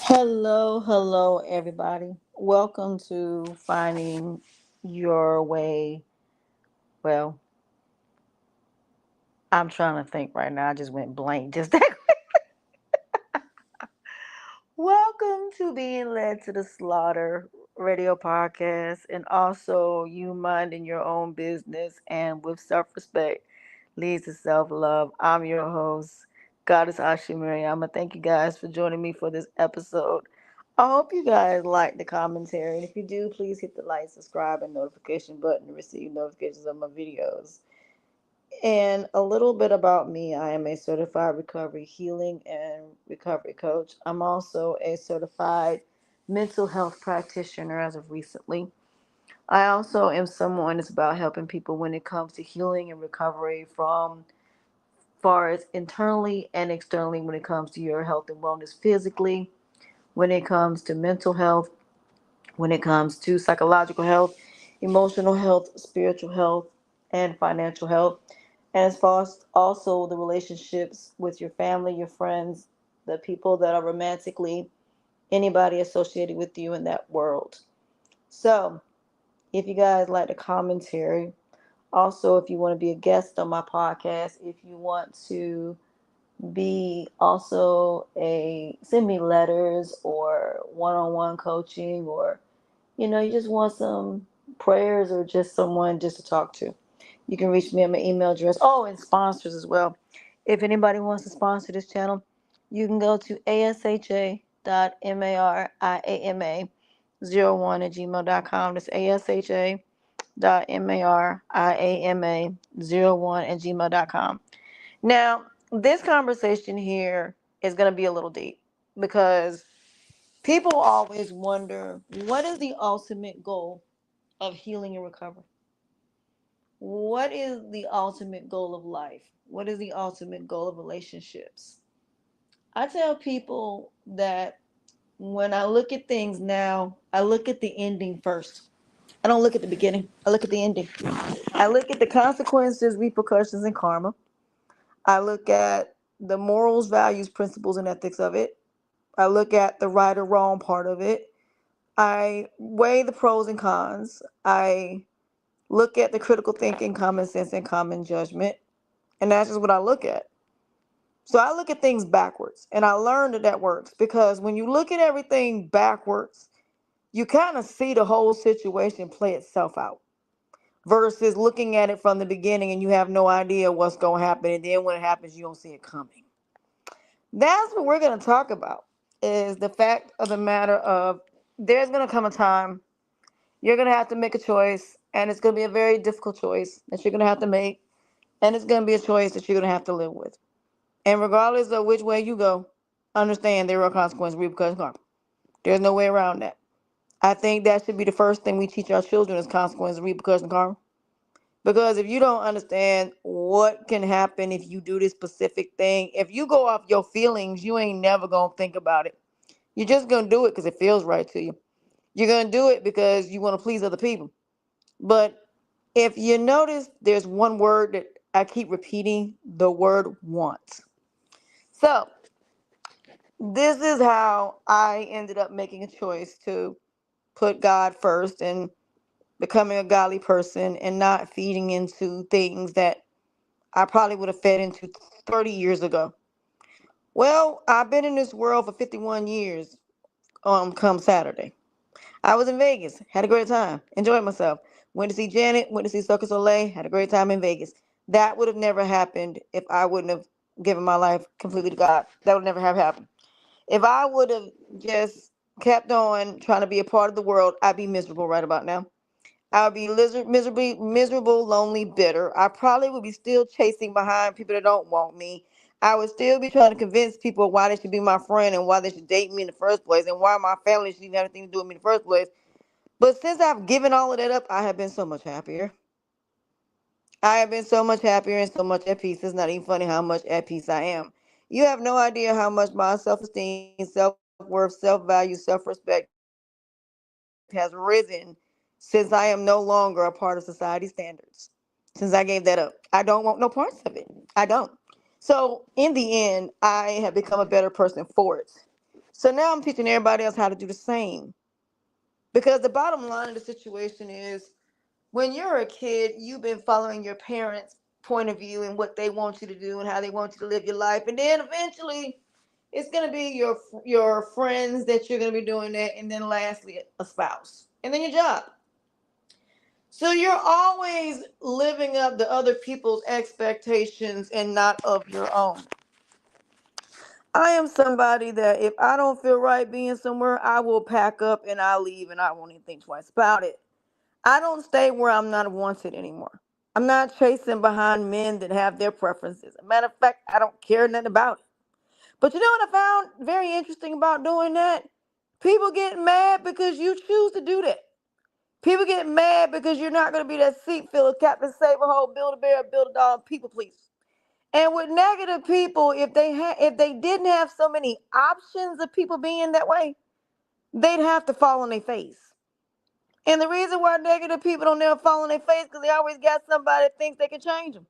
Hello, everybody. Welcome to Finding Your Way. Well, I'm trying to think right now. I just went blank. Just that. Welcome to Being Led to the Slaughter radio podcast, and also you minding your own business and with self-respect leads to self-love. I'm your host, Goddess Ashimari. I'm gonna thank you guys for joining me for this episode. I hope you guys like the commentary, and if you do, please hit the like, subscribe, and notification button to receive notifications of my videos. And a little bit about me: I am a certified recovery healing and recovery coach. I'm also a certified mental health practitioner as of recently. I also am someone that's about helping people when it comes to healing and recovery from far as internally and externally when it comes to your health and wellness physically, when it comes to mental health, when it comes to psychological health, emotional health, spiritual health, and financial health. And as far as also the relationships with your family, your friends, the people that are romantically, anybody associated with you in that world. So, if you guys like the commentary, also if you want to be a guest on my podcast, if you want to be also a send me letters or one-on-one coaching, or you just want some prayers or just someone just to talk to, you can reach me at my email address. Oh, and sponsors as well. If anybody wants to sponsor this channel, you can go to asha.mariama01 at gmail.com. That's asha.mariama01 at gmail.com. Now, this conversation here is going to be a little deep because people always wonder, what is the ultimate goal of healing and recovery? What is the ultimate goal of life? What is the ultimate goal of relationships? I tell people that when I look at things now, I look at the ending first. I don't look at the beginning, I look at the ending. I look at the consequences, repercussions, and karma. I look at the morals, values, principles, and ethics of it. I look at the right or wrong part of it. I weigh the pros and cons. I look at the critical thinking, common sense, and common judgment. And that's just what I look at. So I look at things backwards. And I learned that that works because when you look at everything backwards, you kind of see the whole situation play itself out versus looking at it from the beginning and you have no idea what's going to happen. And then when it happens, you don't see it coming. That's what we're going to talk about, is the fact of the matter of there's going to come a time you're going to have to make a choice, and it's going to be a very difficult choice that you're going to have to make, and it's going to be a choice that you're going to have to live with. And regardless of which way you go, understand there are consequences, repercussions, karma. There's no way around that. I think that should be the first thing we teach our children is consequences, repercussions, karma. Because if you don't understand what can happen if you do this specific thing, if you go off your feelings, you ain't never going to think about it. You're just going to do it because it feels right to you. You're going to do it because you want to please other people. But if you notice, there's one word that I keep repeating, the word want. So this is how I ended up making a choice to put God first and becoming a godly person and not feeding into things that I probably would have fed into 30 years ago. Well, I've been in this world for 51 years come Saturday. I was in Vegas, had a great time, enjoyed myself. Went to see Janet, went to see Circus Soleil, had a great time in Vegas. That would have never happened if I wouldn't have given my life completely to God. That would never have happened. If I would have just kept on trying to be a part of the world, I'd be miserable right about now. I would be miserable, lonely, bitter. I probably would be still chasing behind people that don't want me. I would still be trying to convince people why they should be my friend and why they should date me in the first place and why my family should even have anything to do with me in the first place. But since I've given all of that up, I have been so much happier. I have been so much happier and so much at peace. It's not even funny how much at peace I am. You have no idea how much my self esteem, self worth, self value, self respect has risen since I am no longer a part of society's standards. Since I gave that up, I don't want no parts of it. I don't. So, in the end, I have become a better person for it. So now I'm teaching everybody else how to do the same. Because the bottom line of the situation is when you're a kid, you've been following your parents' point of view and what they want you to do and how they want you to live your life. And then eventually it's going to be your friends that you're going to be doing that. And then lastly, a spouse. And then your job. So you're always living up to other people's expectations and not of your own. I am somebody that if I don't feel right being somewhere, I will pack up and I'll leave and I won't even think twice about it. I don't stay where I'm not wanted anymore. I'm not chasing behind men that have their preferences. As a matter of fact, I don't care nothing about it. But you know what I found very interesting about doing that? People get mad because you choose to do that. People get mad because you're not going to be that seat filler, Captain Save a Hole, Build a Bear, Build a Dog, people please. And with negative people, if they didn't have so many options of people being that way, they'd have to fall on their face. And the reason why negative people don't never fall on their face because they always got somebody that thinks they can change them.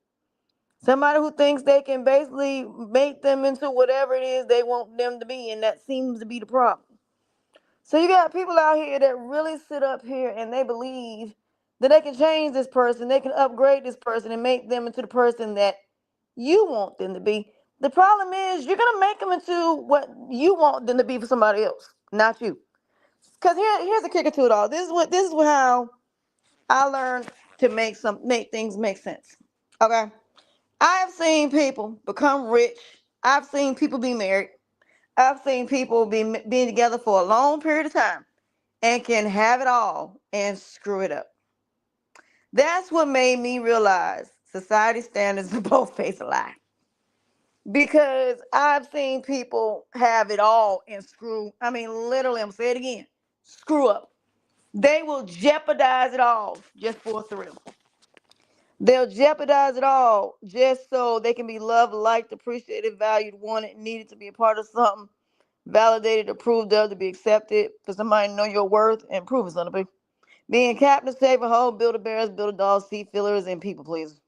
Somebody who thinks they can basically make them into whatever it is they want them to be, and that seems to be the problem. So you got people out here that really sit up here and they believe that they can change this person, they can upgrade this person and make them into the person that you want them to be. The problem is you're gonna make them into what you want them to be for somebody else, not you. Because here's the kicker to it all. This is how I learned to make things make sense. Okay. I have seen people become rich. I've seen people be married. I've seen people being together for a long period of time and can have it all and screw it up. That's what made me realize society standards are both face a lie. Because I've seen people have it all and I mean, literally, I'm saying it again, screw up. They will jeopardize it all just for a thrill. They'll jeopardize it all just so they can be loved, liked, appreciated, valued, wanted, needed to be a part of something, validated, approved of, to be accepted, for somebody to know your worth and prove it's gonna be. Being captain, save a hoe, build a bears, build a dog, seat fillers, and people pleasers.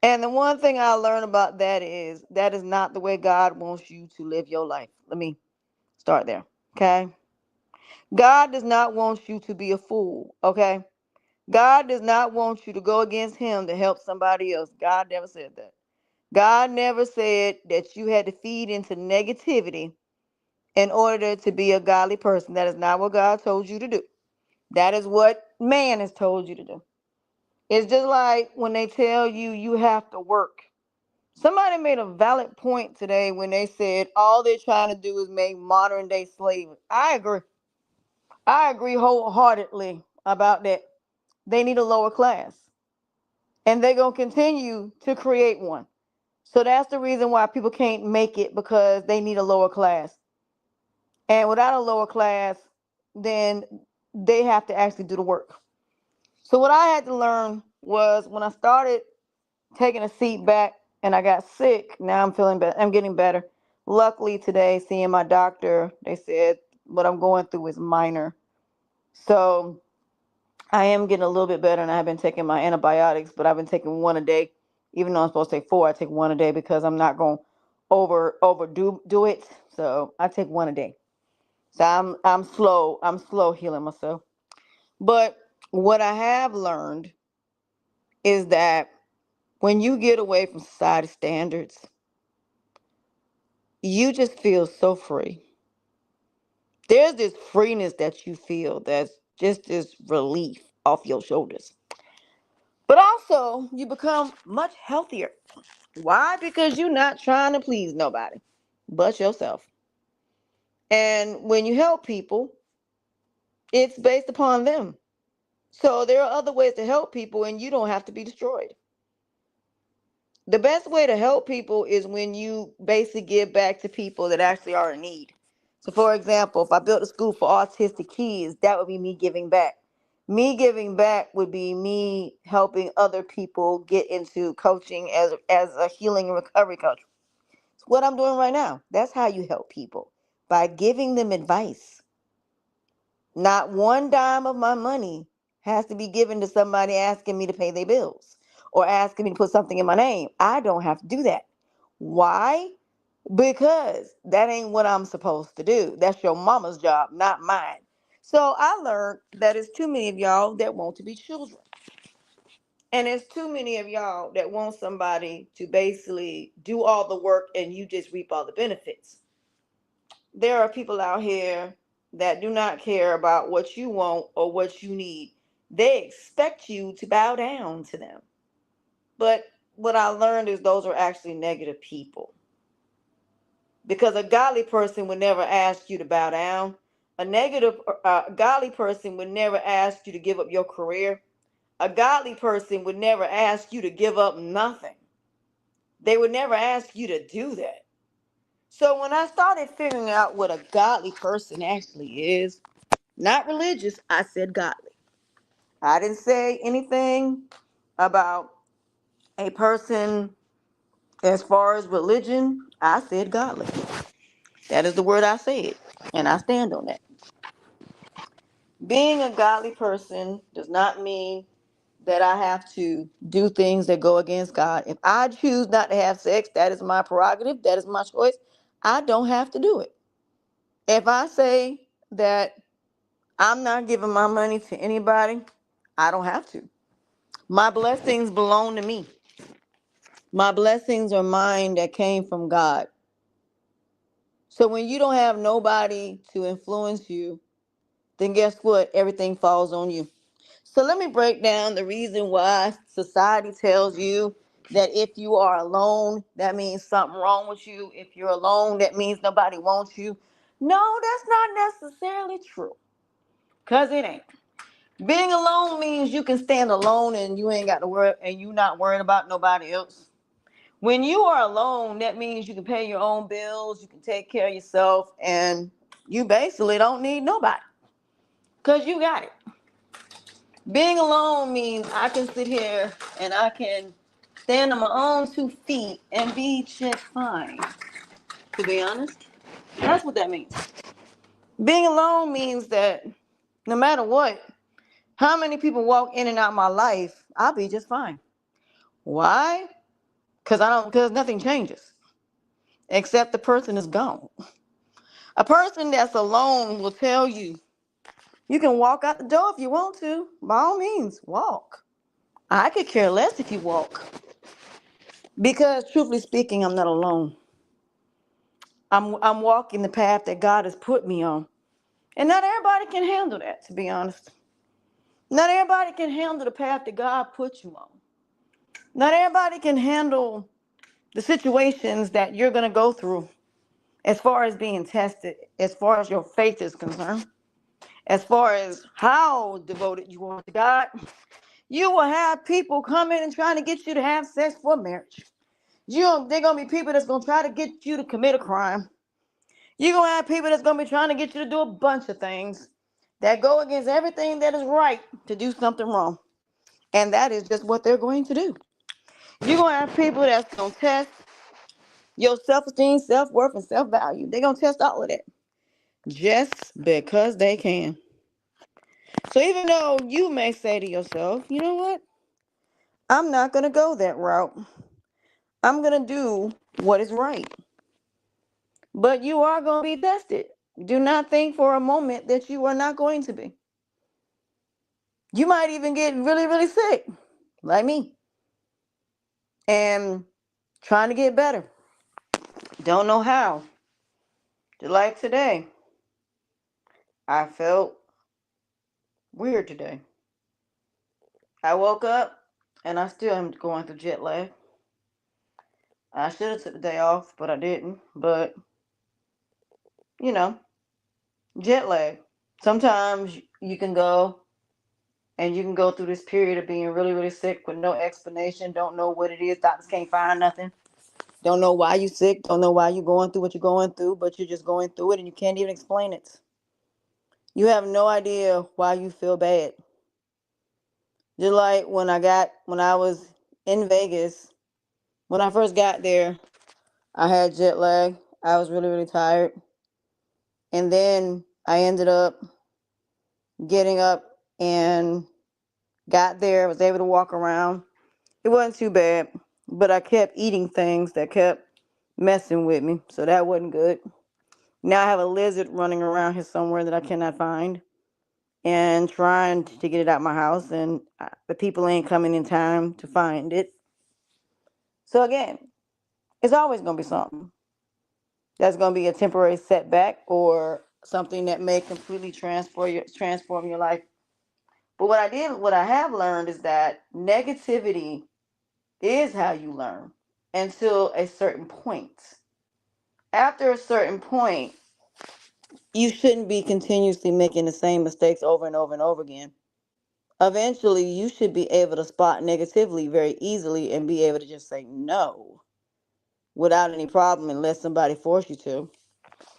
And the one thing I learned about that is not the way God wants you to live your life. Let me start there. Okay. God does not want you to be a fool. Okay. God does not want you to go against him to help somebody else. God never said that. God never said that you had to feed into negativity in order to be a godly person. That is not what God told you to do. That is what man has told you to do. It's just like when they tell you you have to work. Somebody made a valid point today when they said all they're trying to do is make modern day slavery. I agree. I agree wholeheartedly about that. They need a lower class. And they're going to continue to create one. So that's the reason why people can't make it because they need a lower class. And without a lower class, then they have to actually do the work. So what I had to learn was when I started taking a seat back and I got sick, now I'm feeling better. I'm getting better. Luckily today, seeing my doctor, they said what I'm going through is minor. So I am getting a little bit better and I've been taking my antibiotics, but I've been taking one a day. Even though I'm supposed to take four, I take one a day because I'm not going to overdo it. So I take one a day. So I'm slow healing myself. But what I have learned is that when you get away from society standards, you just feel so free. There's this freeness that you feel that's just this relief off your shoulders. But also, you become much healthier. Why? Because you're not trying to please nobody but yourself. And when you help people, it's based upon them. So there are other ways to help people, and you don't have to be destroyed. The best way to help people is when you basically give back to people that actually are in need. So, for example, if I built a school for autistic kids, that would be me giving back. Me giving back would be me helping other people get into coaching as a healing and recovery coach. It's what I'm doing right now. That's how you help people, by giving them advice. Not one dime of my money has to be given to somebody asking me to pay their bills or asking me to put something in my name. I don't have to do that. Why? because that ain't what I'm supposed to do. That's your mama's job, not mine. So I learned that it's too many of y'all that want to be children. And it's too many of y'all that want somebody to basically do all the work and you just reap all the benefits. There are people out here that do not care about what you want or what you need. They expect you to bow down to them. But what I learned is those are actually negative people. Because a godly person would never ask you to bow down. A negative, godly person would never ask you to give up your career. A godly person would never ask you to give up nothing. They would never ask you to do that. So when I started figuring out what a godly person actually is, not religious, I said godly. I didn't say anything about a person as far as religion. I said godly. That is the word I said, and I stand on that. Being a godly person does not mean that I have to do things that go against God. If I choose not to have sex, that is my prerogative, that is my choice. I don't have to do it. If I say that I'm not giving my money to anybody, I don't have to. My blessings belong to me. My blessings are mine that came from God. So when you don't have nobody to influence you, then guess what? Everything falls on you. So let me break down the reason why society tells you that if you are alone, that means something wrong with you. If you're alone, that means nobody wants you. No, that's not necessarily true. Because it ain't. Being alone means you can stand alone and you ain't got to worry and you not worrying about nobody else. When you are alone, that means you can pay your own bills, you can take care of yourself, and you basically don't need nobody. Because you got it. Being alone means I can sit here and I can stand on my own 2 feet and be just fine. To be honest, that's what that means. Being alone means that no matter what, how many people walk in and out of my life, I'll be just fine. Why? Because nothing changes except the person is gone. A person that's alone will tell you, you can walk out the door if you want to. By all means, walk. I could care less if you walk. Because truthfully speaking, I'm not alone. I'm walking the path that God has put me on. And not everybody can handle that, to be honest. Not everybody can handle the path that God put you on. Not everybody can handle the situations that you're going to go through as far as being tested, as far as your faith is concerned, as far as how devoted you are to God. You will have people coming and trying to get you to have sex for marriage. They're going to be people that's going to try to get you to commit a crime. You're going to have people that's going to be trying to get you to do a bunch of things that go against everything that is right to do something wrong. And that is just what they're going to do. You're going to have people that's going to test your self-esteem, self-worth, and self-value. They're going to test all of that just because they can. So even though you may say to yourself, you know what? I'm not going to go that route. I'm going to do what is right. But you are going to be tested. Do not think for a moment that you are not going to be. You might even get really, really sick, like me, and trying to get better. Don't know how. Like today, I felt weird today. I woke up and I still am going through jet lag. I should have took the day off, but I didn't. But, you know, jet lag. Sometimes you can go and you can go through this period of being really, really sick with no explanation, don't know what it is, doctors can't find nothing. Don't know why you sick, don't know why you're going through what you're going through, but you're just going through it and you can't even explain it. You have no idea why you feel bad. Just like when I was in Vegas, when I first got there, I had jet lag. I was really, really tired. And then I ended up getting up and got there, was able to walk around. It wasn't too bad, but I kept eating things that kept messing with me. So that wasn't good. Now I have a lizard running around here somewhere that I cannot find and trying to get it out my house, and the people ain't coming in time to find it. So again, it's always going to be something that's going to be a temporary setback or something that may completely transform your life. But what I have learned is that negativity is how you learn until a certain point. After a certain point, you shouldn't be continuously making the same mistakes over and over and over again. Eventually, you should be able to spot negatively very easily and be able to just say no without any problem unless somebody force you to.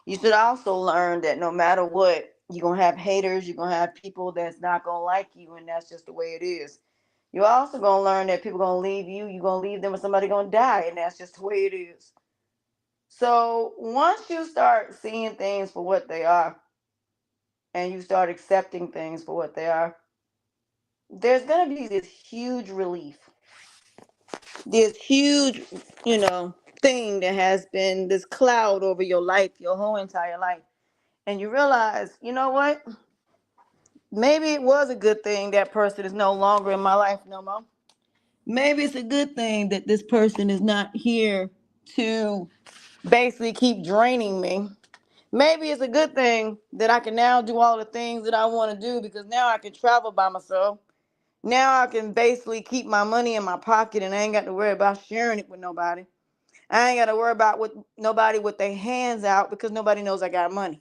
You should also learn that no matter what, you're going to have haters, you're going to have people that's not going to like you, and that's just the way it is. You're also going to learn that people going to leave you, you're going to leave them, and somebody going to die, and that's just the way it is. So once you start seeing things for what they are and you start accepting things for what they are, there's going to be this huge relief, this huge, you know, thing that has been this cloud over your life, your whole entire life. And you realize, you know what? Maybe it was a good thing that person is no longer in my life no more. Maybe it's a good thing that this person is not here to basically keep draining me. Maybe it's a good thing that I can now do all the things that I want to do because now I can travel by myself. Now I can basically keep my money in my pocket and I ain't got to worry about sharing it with nobody. I ain't got to worry about with nobody with their hands out because nobody knows I got money.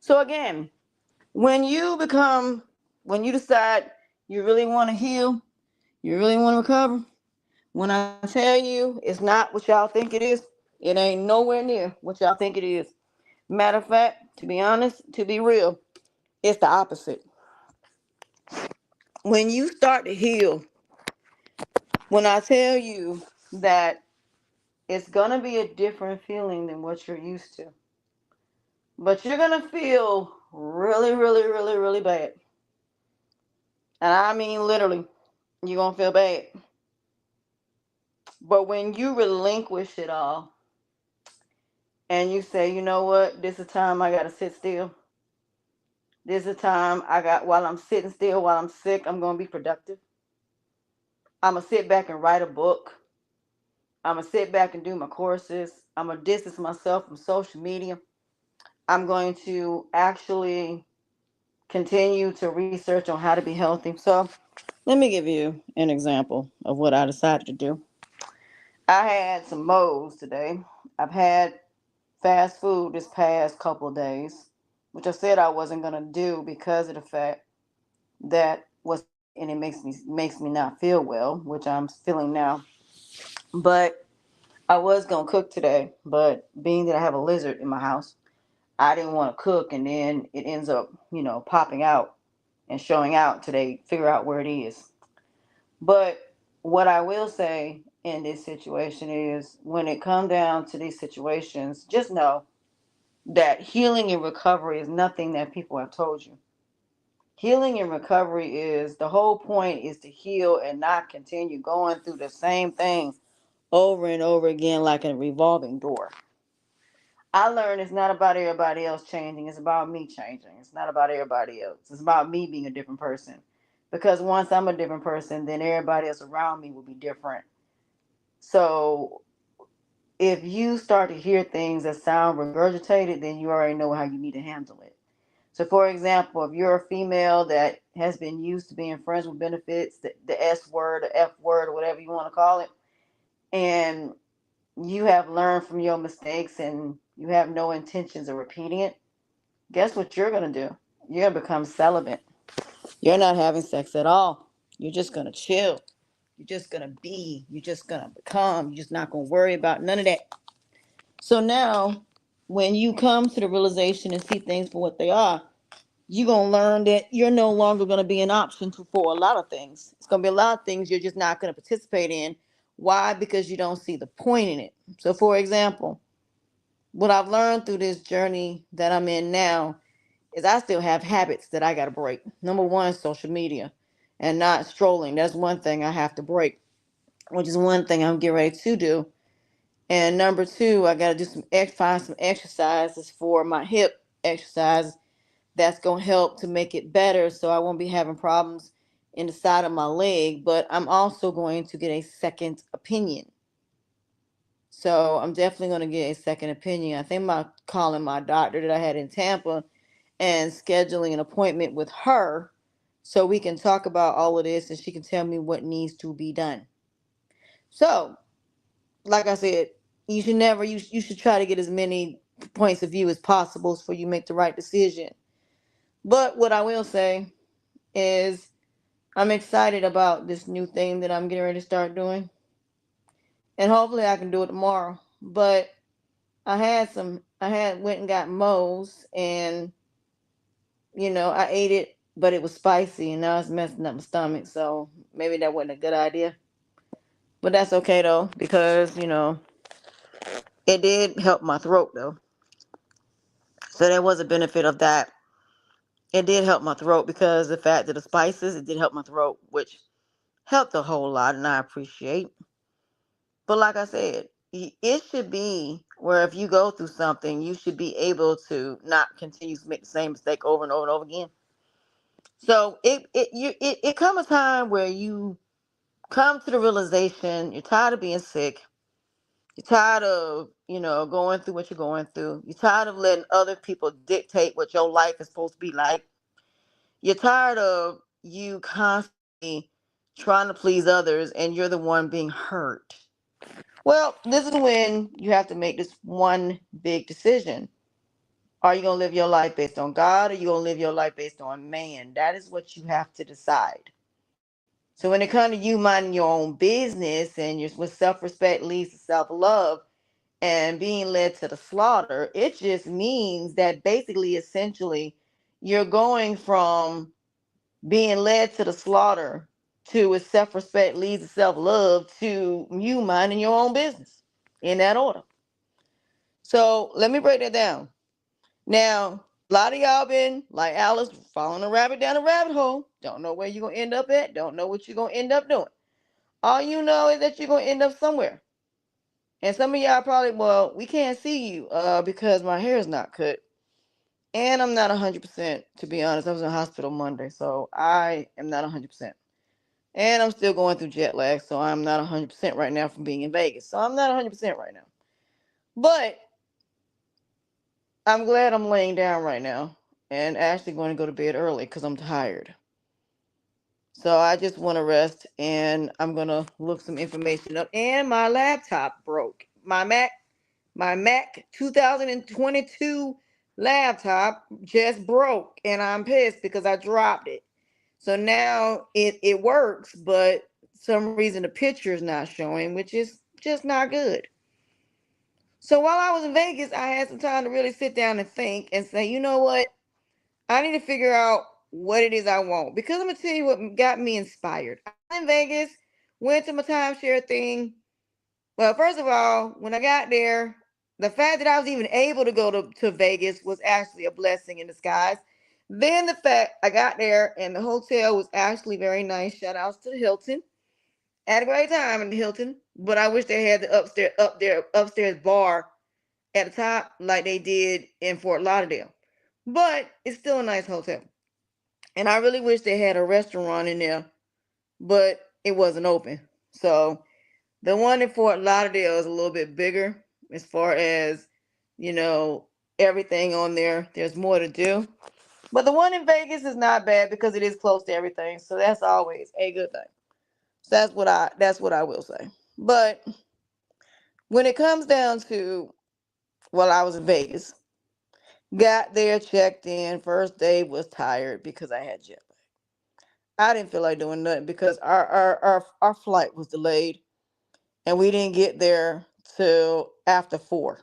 So again, when you become, when you decide you really want to heal, you really want to recover, when I tell you it's not what y'all think it is, it ain't nowhere near what y'all think it is. Matter of fact, to be honest, to be real, it's the opposite. When you start to heal, when I tell you that it's going to be a different feeling than what you're used to, but you're going to feel really, really, really, really bad. And I mean, literally, you're going to feel bad. But when you relinquish it all and you say, you know what, this is time I got to sit still. This is time I got, while I'm sitting still, while I'm sick, I'm going to be productive. I'm going to sit back and write a book. I'm going to sit back and do my courses. I'm going to distance myself from social media. I'm going to actually continue to research on how to be healthy. So let me give you an example of what I decided to do. I had some moles today. I've had fast food this past couple of days, which I said I wasn't gonna do because of the fact that was, and it makes me not feel well, which I'm feeling now. But I was gonna cook today, but being that I have a lizard in my house, I didn't want to cook, and then it ends up, popping out and showing out till they figure out where it is. But what I will say in this situation is when it comes down to these situations, just know that healing and recovery is nothing that people have told you. Healing and recovery is the whole point is to heal and not continue going through the same thing over and over again like a revolving door. I learned it's not about everybody else changing, it's about me changing. It's not about everybody else. It's about me being a different person. Because once I'm a different person, then everybody else around me will be different. So if you start to hear things that sound regurgitated, then you already know how you need to handle it. So, for example, if you're a female that has been used to being friends with benefits, the S word, the F word, or whatever you want to call it, and you have learned from your mistakes and you have no intentions of repeating it, guess what you're going to do? You're going to become celibate. You're not having sex at all. You're just going to chill. You're just going to be. You're just going to become. You're just not going to worry about none of that. So now, when you come to the realization and see things for what they are, you're going to learn that you're no longer going to be an option for a lot of things. It's going to be a lot of things you're just not going to participate in. Why? Because you don't see the point in it. So, for example, what I've learned through this journey that I'm in now is I still have habits that I got to break. Number one, social media and not strolling. That's one thing I have to break, which is one thing I'm getting ready to do. And number two, I gotta do find some exercises for my hip exercise that's gonna help to make it better, so I won't be having problems in the side of my leg. But I'm also going to get a second opinion. So I'm definitely gonna get a second opinion. I think about calling my doctor that I had in Tampa and scheduling an appointment with her so we can talk about all of this and she can tell me what needs to be done. So, like I said, you should try to get as many points of view as possible so you make the right decision. But what I will say is I'm excited about this new thing that I'm getting ready to start doing. And hopefully I can do it tomorrow. But I had went and got Moe's, and I ate it, but it was spicy and now it's messing up my stomach. So maybe that wasn't a good idea. But that's okay though, because it did help my throat though. So there was a benefit of that. It did help my throat because the fact that the spices, it did help my throat, which helped a whole lot, and I appreciate. But like I said, it should be where if you go through something, you should be able to not continue to make the same mistake over and over and over again. So it come a time where you come to the realization you're tired of being sick. You're tired of, going through what you're going through. You're tired of letting other people dictate what your life is supposed to be like. You're tired of you constantly trying to please others and you're the one being hurt. Well, this is when you have to make this one big decision. Are you going to live your life based on God, or are you going to live your life based on man? That is what you have to decide. So when it comes to you minding your own business and with self-respect leads to self-love and being led to the slaughter, it just means that basically, essentially, you're going from being led to the slaughter to with self-respect leads to self-love to you minding your own business in that order. So let me break that down. Now, a lot of y'all been like Alice, following a rabbit down a rabbit hole. Don't know where you're gonna end up at. Don't know what you're gonna end up doing. All you know is that you're gonna end up somewhere. And some of y'all probably, well, we can't see you because my hair is not cut. And I'm not 100%, to be honest. I was in the hospital Monday, so I am not 100%. And I'm still going through jet lag, so I'm not 100% right now from being in Vegas. So I'm not 100% right now. But I'm glad I'm laying down right now and actually going to go to bed early because I'm tired. So I just want to rest, and I'm going to look some information up. And my laptop broke. My Mac 2022 laptop just broke, and I'm pissed because I dropped it. So now it works, but some reason the picture is not showing, which is just not good. So while I was in Vegas, I had some time to really sit down and think and say, you know what? I need to figure out what it is I want. Because I'm gonna tell you what got me inspired. I was in Vegas, went to my timeshare thing. Well, first of all, when I got there, the fact that I was even able to go to Vegas was actually a blessing in disguise. Then the fact I got there and the hotel was actually very nice. Shout outs to the Hilton. I had a great time in the Hilton, but I wish they had the upstairs bar at the top like they did in Fort Lauderdale. But it's still a nice hotel. And I really wish they had a restaurant in there, but it wasn't open. So the one in Fort Lauderdale is a little bit bigger as far as, you know, everything on there. There's more to do. But the one in Vegas is not bad because it is close to everything. So that's always a good thing. So that's what I will say. But when it comes down to, well, I was in Vegas, got there, checked in, first day was tired because I had jet lag. I didn't feel like doing nothing because our flight was delayed and we didn't get there till after 4.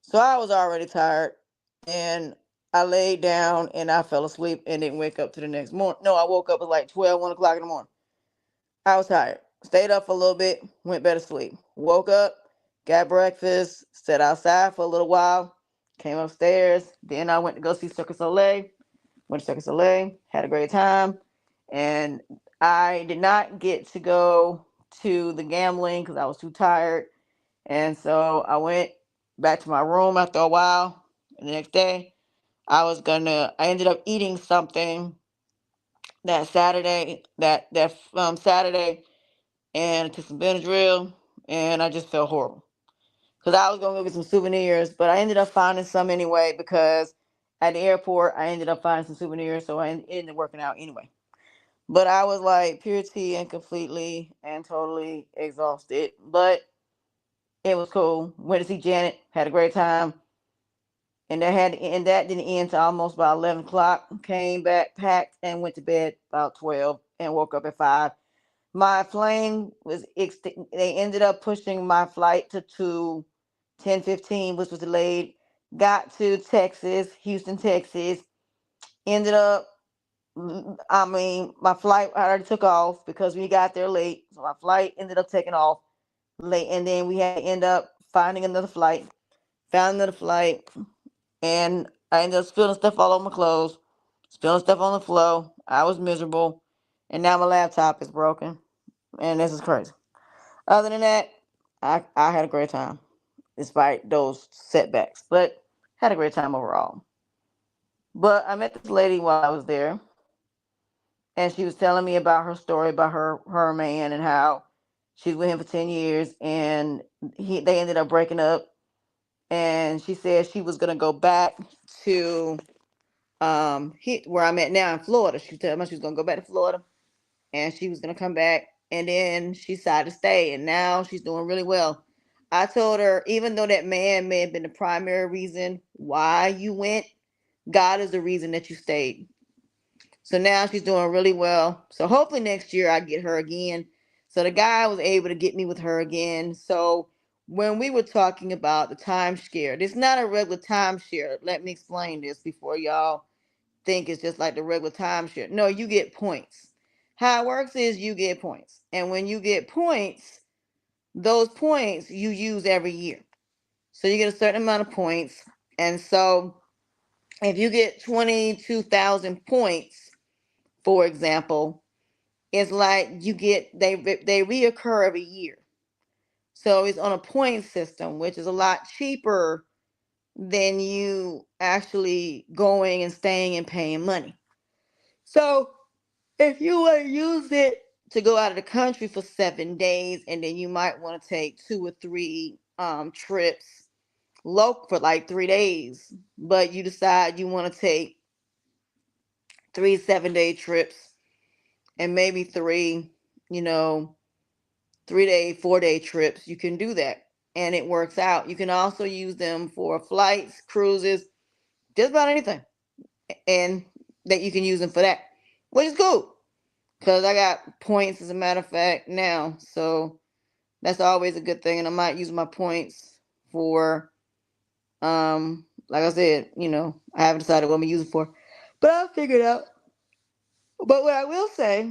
So I was already tired and I laid down and I fell asleep and didn't wake up to the next morning. No, I woke up at like 12, 1 o'clock in the morning. I was tired. Stayed up for a little bit, went better sleep. Woke up, got breakfast, sat outside for a little while, came upstairs. Then I went to go see Circus Soleil. Went to Circus Soleil, had a great time. And I did not get to go to the gambling because I was too tired. And so I went back to my room after a while. And the next day, I ended up eating something Saturday, and I took some Benadryl, and I just felt horrible. Because I was going to go get some souvenirs, but I ended up finding some anyway because at the airport, I ended up finding some souvenirs, so I ended up working out anyway. But I was like pure tea and completely and totally exhausted. But it was cool. Went to see Janet, had a great time. And that didn't end till almost about 11 o'clock. Came back, packed, and went to bed about 12 and woke up at 5. My plane they ended up pushing my flight to 10:15, which was delayed. Got to Texas, Houston, Texas. Ended up, I mean, my flight I already took off because we got there late. So my flight ended up taking off late, and then we had to end up finding another flight. Found another flight, and I ended up spilling stuff all over my clothes, spilling stuff on the floor. I was miserable, and now my laptop is broken, and this is crazy. Other than that, I had a great time despite those setbacks, but had a great time overall. But I met this lady while I was there, and she was telling me about her story about her man and how she's with him for 10 years, and they ended up breaking up. And she said she was gonna go back to where I'm at now in Florida. She told me she was gonna go back to Florida, and she was gonna come back, and then she decided to stay, and now she's doing really well. I told her, even though that man may have been the primary reason why you went, God is the reason that you stayed. So now she's doing really well. So hopefully next year I get her again. So the guy was able to get me with her again. So when we were talking about the timeshare, it's not a regular timeshare. Let me explain this before y'all think it's just like the regular timeshare. No, you get points. How it works is you get points. And when you get points, those points you use every year. So you get a certain amount of points. And so if you get 22,000 points, for example, it's like you get they reoccur every year. So it's on a point system, which is a lot cheaper than you actually going and staying and paying money. So if you want to use it to go out of the country for 7 days, and then you might want to take 2 or 3 trips local for like 3 days, but you decide you want to take 3 7-day trips and maybe you know, 3 day, 4 day trips, you can do that. And it works out. You can also use them for flights, cruises, just about anything. And that you can use them for that, which is cool. Because I got points, as a matter of fact, now. So that's always a good thing. And I might use my points for, like I said, I haven't decided what I'm going to use it for. But I'll figure it out. But what I will say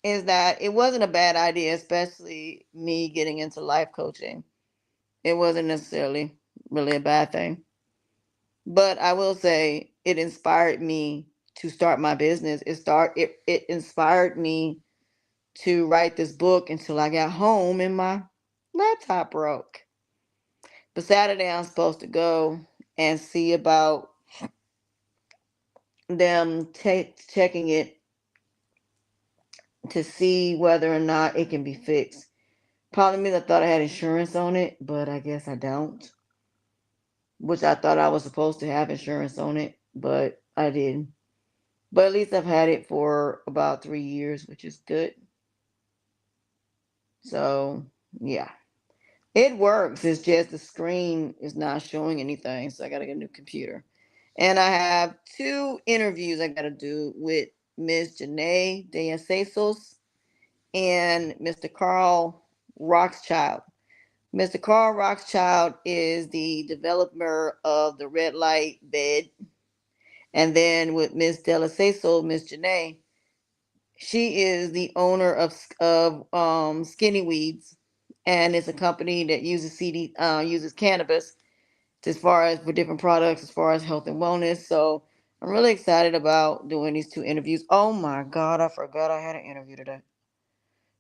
is that it wasn't a bad idea, especially me getting into life coaching. It wasn't necessarily really a bad thing. But I will say it inspired me to start my business. It inspired me to write this book until I got home and my laptop broke. But Saturday I'm supposed to go and see about them checking it to see whether or not it can be fixed. Problem is, I thought I had insurance on it, but I guess I don't. Which I thought I was supposed to have insurance on it, but I didn't. But at least I've had it for about 3 years, which is good. So, yeah. It works. It's just the screen is not showing anything. So I got to get a new computer. And I have 2 interviews I got to do with Ms. Janae Deacesos and Mr. Carl Roxchild. Mr. Carl Roxchild is the developer of the red light bed. And then with Ms. Delaceso, Ms. Janae, she is the owner of Skinny Weeds, and it's a company that uses cannabis as far as for different products as far as health and wellness. So I'm really excited about doing these 2 interviews. Oh my God, I forgot I had an interview today.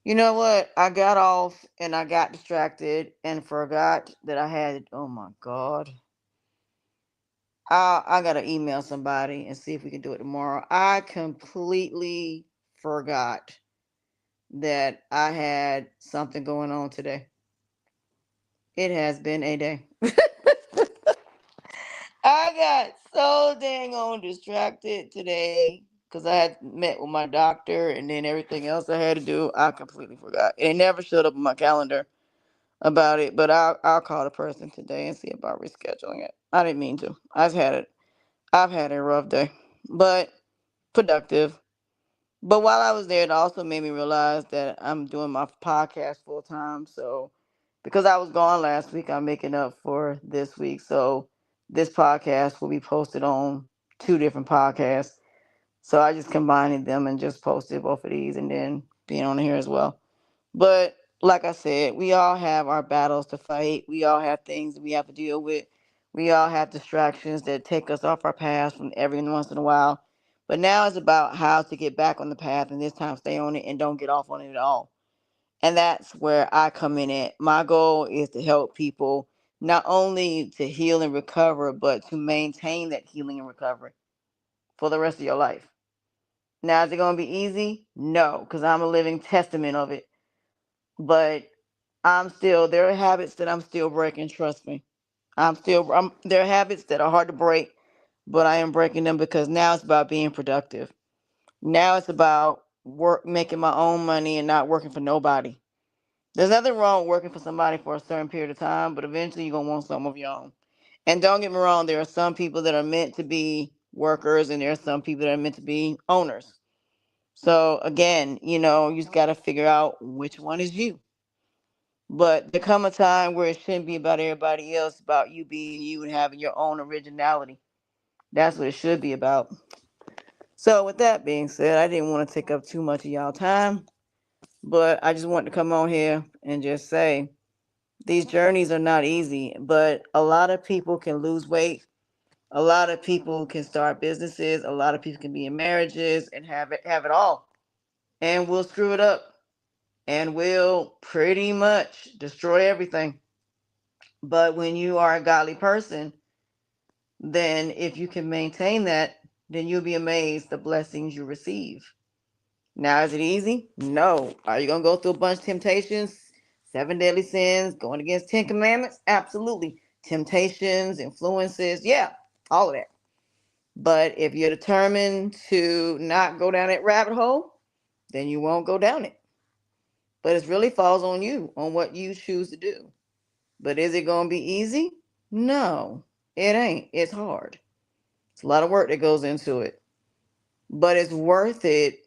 You know what? I got off and I got distracted and forgot that I had. Oh my God. I gotta email somebody and see if we can do it tomorrow. I completely forgot that I had something going on today. It has been a day. I got so dang on distracted today because I had met with my doctor and then everything else I had to do. I completely forgot. It never showed up on my calendar about it, but I'll call the person today and see about rescheduling it. I didn't mean to. I've had a rough day, but productive. But while I was there, it also made me realize that I'm doing my podcast full time. So, because I was gone last week, I'm making up for this week. So, this podcast will be posted on two different podcasts. So, I just combined them and just posted both of these and then being on here as well. But like I said, we all have our battles to fight. We all have things that we have to deal with. We all have distractions that take us off our path from every once in a while. But now it's about how to get back on the path and this time stay on it and don't get off on it at all. And that's where I come in at. My goal is to help people not only to heal and recover, but to maintain that healing and recovery for the rest of your life. Now, is it going to be easy? No, because I'm a living testament of it. But there are habits that I'm still breaking, trust me. There are habits that are hard to break, but I am breaking them because now it's about being productive. Now it's about making my own money and not working for nobody. There's nothing wrong with working for somebody for a certain period of time, but eventually you're gonna want some of your own. And don't get me wrong, there are some people that are meant to be workers and there are some people that are meant to be owners. So again, you just gotta figure out which one is you. But there come a time where it shouldn't be about everybody else, about you being you and having your own originality. That's what it should be about. So with that being said, I didn't want to take up too much of y'all time, but I just wanted to come on here and just say these journeys are not easy, but a lot of people can lose weight. A lot of people can start businesses. A lot of people can be in marriages and have it all. And we'll screw it up and we'll pretty much destroy everything. But when you are a godly person, then if you can maintain that, then you'll be amazed the blessings you receive. Now, is it easy? No. Are you going to go through a bunch of temptations? Seven deadly sins, going against 10 commandments? Absolutely. Temptations, influences, yeah, all of that. But if you're determined to not go down that rabbit hole, then you won't go down it. But it really falls on you, on what you choose to do. But is it going to be easy? No, it ain't. It's hard. It's a lot of work that goes into it. But it's worth it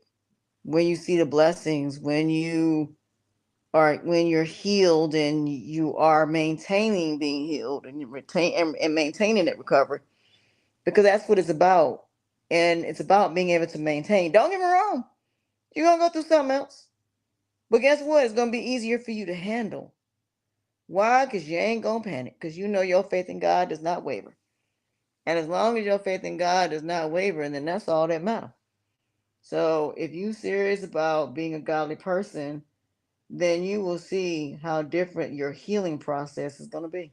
when you see the blessings, when you're healed and you are maintaining being healed and you retain and maintaining that recovery. Because that's what it's about. And it's about being able to maintain. Don't get me wrong. You're gonna go through something else. But guess what? It's gonna be easier for you to handle. Why? Because you ain't gonna panic. Because you know your faith in God does not waver. And as long as your faith in God does not waver, then that's all that matters. So if you're serious about being a godly person, then you will see how different your healing process is going to be.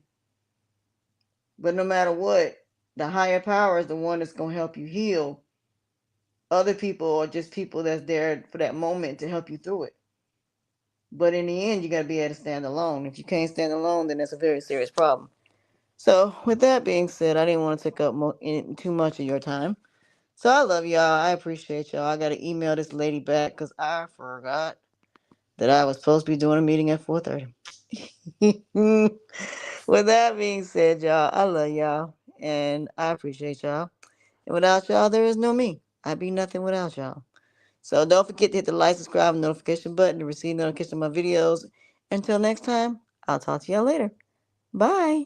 But no matter what, the higher power is the one that's going to help you heal. Other people are just people that's there for that moment to help you through it. But in the end, you got to be able to stand alone. If you can't stand alone, then that's a very serious problem. So, with that being said, I didn't want to take up too much of your time. So, I love y'all. I appreciate y'all. I got to email this lady back because I forgot that I was supposed to be doing a meeting at 4:30. With that being said, y'all, I love y'all and I appreciate y'all. And without y'all, there is no me. I'd be nothing without y'all. So don't forget to hit the like, subscribe, and notification button to receive notification of my videos. Until next time, I'll talk to y'all later. Bye.